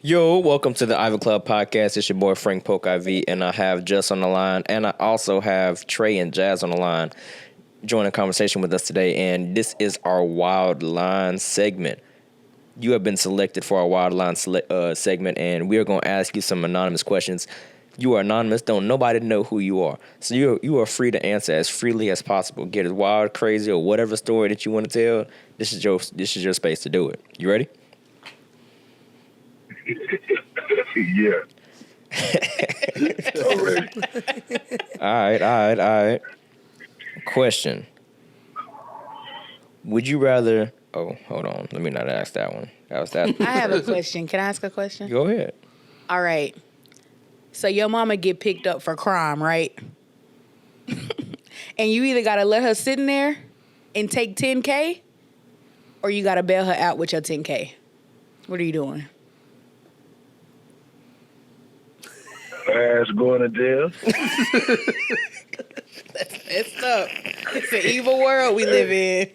Yo, welcome to the Ivy Club podcast. It's your boy Frank Polk IV, and I have Jess on the line, and I also have Trey and Jazz on the line joining the conversation with us today, and this is our Wildlines segment. You have been selected for our Wildlines segment, and we are going to ask you some anonymous questions. You are anonymous, don't nobody know who you are, so you are free to answer as freely as possible. Get as wild, crazy, or whatever story that you want to tell. This is your space to do it. You ready? Yeah. All right. Question. Would you rather... Oh, hold on. Let me not ask that one. That was that. I have a question. Can I ask a question? Go ahead. All right. So your mama get picked up for crime, right? And you either got to let her sit in there and take $10K, or you got to bail her out with your $10K. What are you doing? Ass going to jail. It's up. It's an evil world we live in.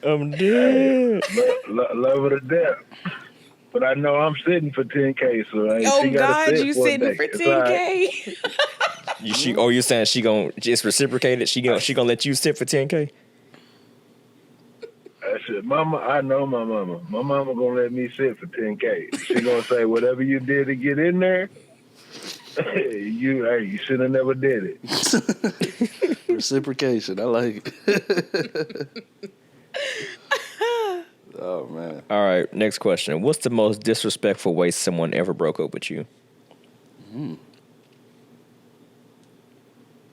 I'm dead. Love her to death. But I know I'm sitting for $10K, so Oh God, you sitting for $10K? Right. You saying she gonna just reciprocate it? She gonna let you sit for $10K? I said, Mama, I know my mama. My mama gonna let me sit for $10K. She gonna say whatever you did to get in there, you should have never did it. Reciprocation, I like it. Oh man. All right, next question. What's the most disrespectful way someone ever broke up with you?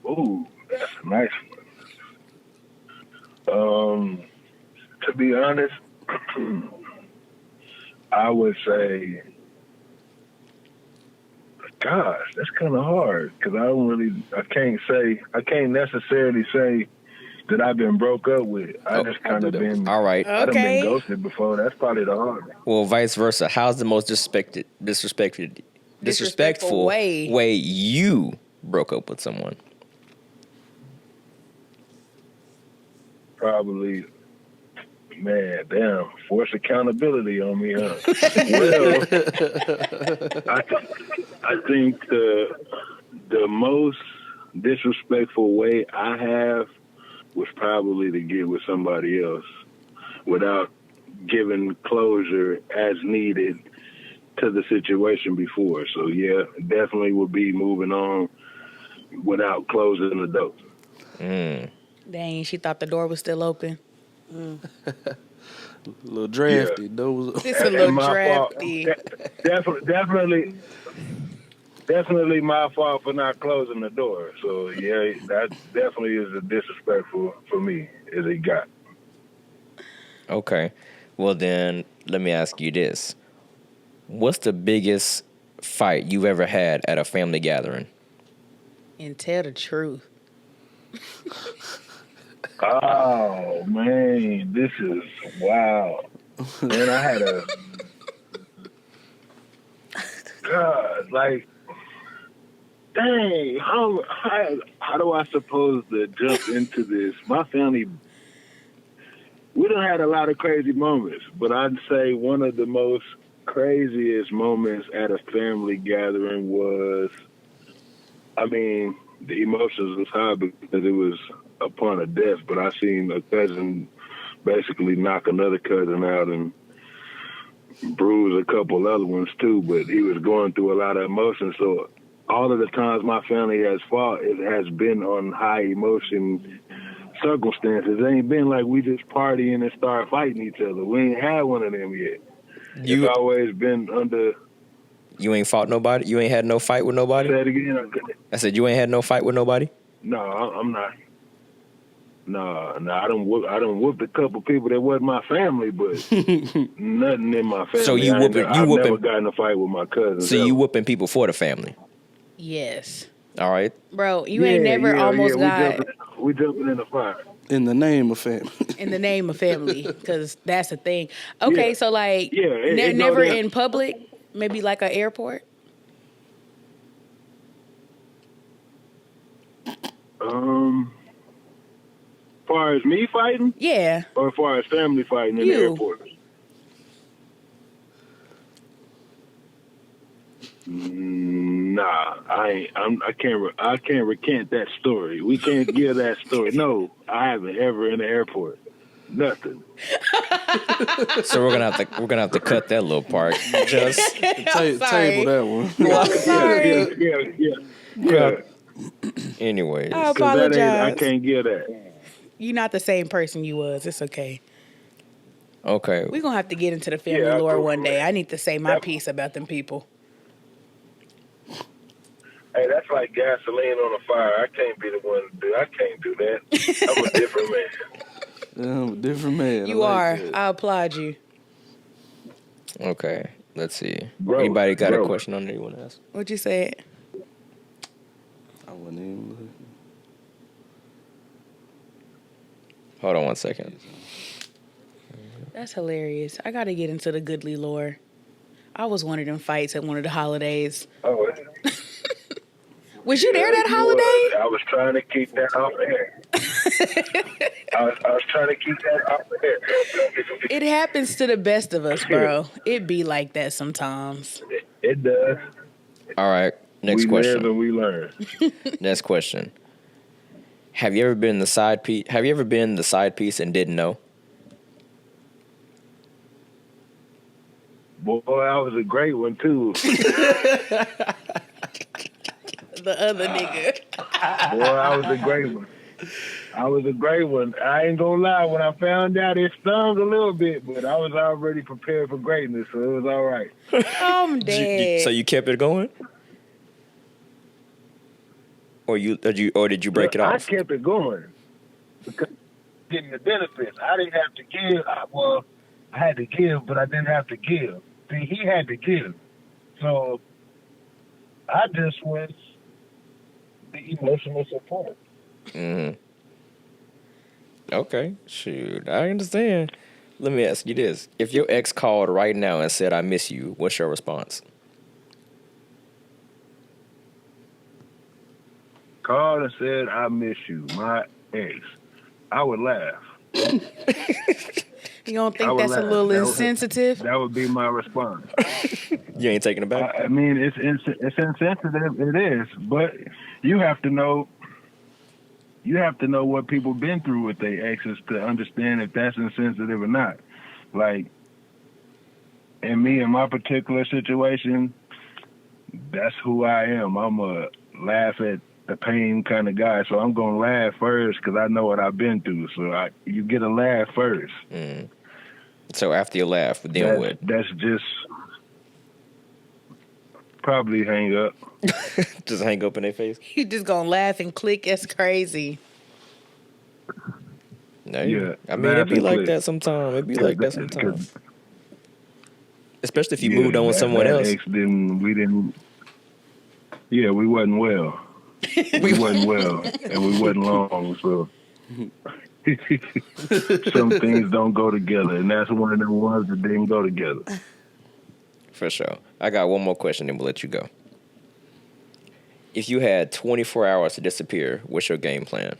Ooh, that's a nice one. To be honest, I would say, gosh, that's kind of hard because I can't necessarily say that I've been broke up with. I just kind of been. All right. I've been ghosted before. That's probably the hardest. Well, vice versa. How's the most disrespectful way you broke up with someone? Probably, man, damn, force accountability on me, huh? Well, I think the most disrespectful way I have was probably to get with somebody else without giving closure as needed to the situation before. So yeah, definitely would be moving on without closing the door. Dang, she thought the door was still open. A little drafty. Yeah. It's a little drafty. Definitely my fault for not closing the door. So yeah, that definitely is a disrespectful for me as it got. Okay. Well then, let me ask you this. What's the biggest fight you've ever had at a family gathering? And tell the truth. Oh man, this is wow. Man, I had God, like, dang, how do I suppose to jump into this? My family, we done had a lot of crazy moments, but I'd say one of the most craziest moments at a family gathering was, the emotions was high because it was upon a death, but I seen a cousin basically knock another cousin out and bruise a couple other ones too, but he was going through a lot of emotions. So all of the times my family has fought, it has been on high emotion circumstances. It ain't been like we just partying and start fighting each other. We ain't had one of them yet. It's always been under... You ain't fought nobody? You ain't had no fight with nobody? Say it again. I said you ain't had no fight with nobody? No, I'm not. No, I done whooped a couple people that wasn't my family, but nothing in my family. So I've never gotten in a fight with my cousins. So you whooping people for the family? Yes. All right. Bro, you ain't never almost got... We jumping in the fire. In the name of family. In the name of family, because that's the thing. Okay, so like, it never in public, maybe like an airport? Far as me fighting? Yeah. Or as far as family fighting in the airport? Nah, I ain't. I can't recant that story. We can't give that story. No, I haven't ever in the airport. Nothing. So we're gonna have to cut that little part. Just I'm sorry. Table that one. I'm sorry. Yeah. anyways. I 'Cause that ain't. I apologize. can't give that. You're not the same person you was. It's okay. Okay. We're going to have to get into the family Yeah, lore cool. one day. I need to say my piece about them people. Hey, that's like gasoline on a fire. I can't be the one to do. I can't do that. I'm a different man. I'm a different man. You I are. like that. I applaud you. Okay. Let's see. Bro, Anybody got a bro. question on there you want to ask? What you said? I wasn't even looking. Hold on one second. That's hilarious. I got to get into the goodly lore. I was one of them fights at one of the holidays. Oh, Was you there that you holiday? was. I was trying to keep that off air. I was trying to keep that off air. It happens to the best of us, bro. It be like that sometimes. It does. All right. Next we question. live and we learn. Next question. Have you ever been the side piece? Have you ever been the side piece and didn't know? Boy, I was a great one too. The other nigga. Boy, I was a great one. I was a great one. I ain't gonna lie. When I found out, it stung a little bit, but I was already prepared for greatness, so it was all right. I'm dead. So you kept it going? Or did you break it I off? kept it going because getting the benefits. I didn't have to give. I had to give, but I didn't have to give. See, he had to give, so I just was the emotional support. Mm-hmm. Okay, shoot, I understand. Let me ask you this: if your ex called right now and said, "I miss you," what's your response? Called and said, "I miss you, my ex." I would laugh. You don't I think would that's a laugh. little That would- insensitive? That would be my response. You ain't taking it back. I mean, it's insensitive. It is, but you have to know. You have to know what people been through with their exes to understand if that's insensitive or not. Like, in me, in my particular situation, that's who I am. I'm a laugh at the pain kind of guy, so I'm gonna laugh first because I know what I've been through. So you get a laugh first. Mm. So after you laugh, then what? That's just probably hang up. Just hang up in their face? You just gonna laugh and click. That's crazy. No, Yeah, I mean, it'd laugh be and like click. that sometimes. It'd be like that sometimes. Especially if you Yeah, moved on with someone that else. Ex we wasn't well. We wasn't well, and we wasn't long, so some things don't go together, and that's one of the ones that didn't go together. For sure. I got one more question, then we'll let you go. If you had 24 hours to disappear, what's your game plan?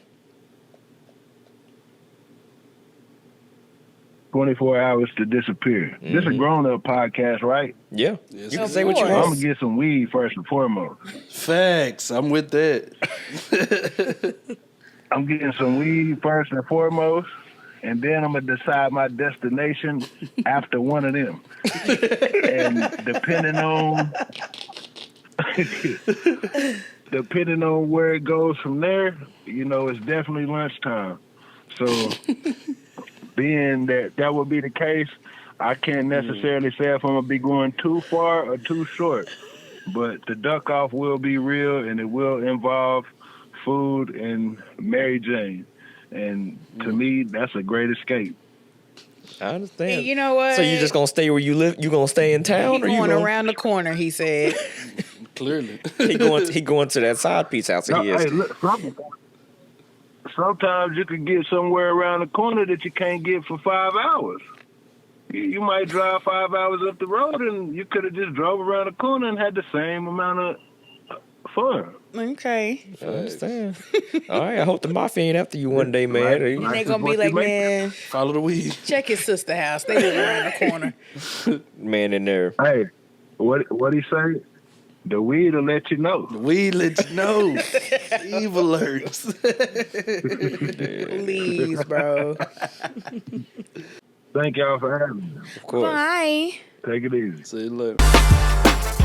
24 hours to disappear. This is a grown-up podcast, right? Yeah. Yes, You can of say what you course. I'm want. gonna get some weed first and foremost. Facts. I'm with that. I'm getting some weed first and foremost, and then I'm gonna decide my destination after one of them. And depending on where it goes from there, it's definitely lunchtime. So being that would be the case, I can't necessarily say if I'm gonna be going too far or too short. But the duck off will be real, and it will involve food and Mary Jane. And to me, that's a great escape. I understand. And you know what? So you just gonna stay where you live? You gonna stay in He town, or you going gonna, around the corner, he said. Clearly. he going to that side piece house? No, He is. hey, look, sometimes you can get somewhere around the corner that you can't get for 5 hours. You might drive 5 hours up the road, and you could have just drove around the corner and had the same amount of fun. Okay. I understand. All right. I hope the mafia ain't after you one day, man. Right. And they Life gonna is be what like, you make it. man, Follow the weed. check his sister house. They live around the corner. Man in there. Hey, what he say? The weed will let you know. We let you know. Evil alerts. Please, bro. Thank y'all for having me. Of course. Bye. Take it easy. See you later.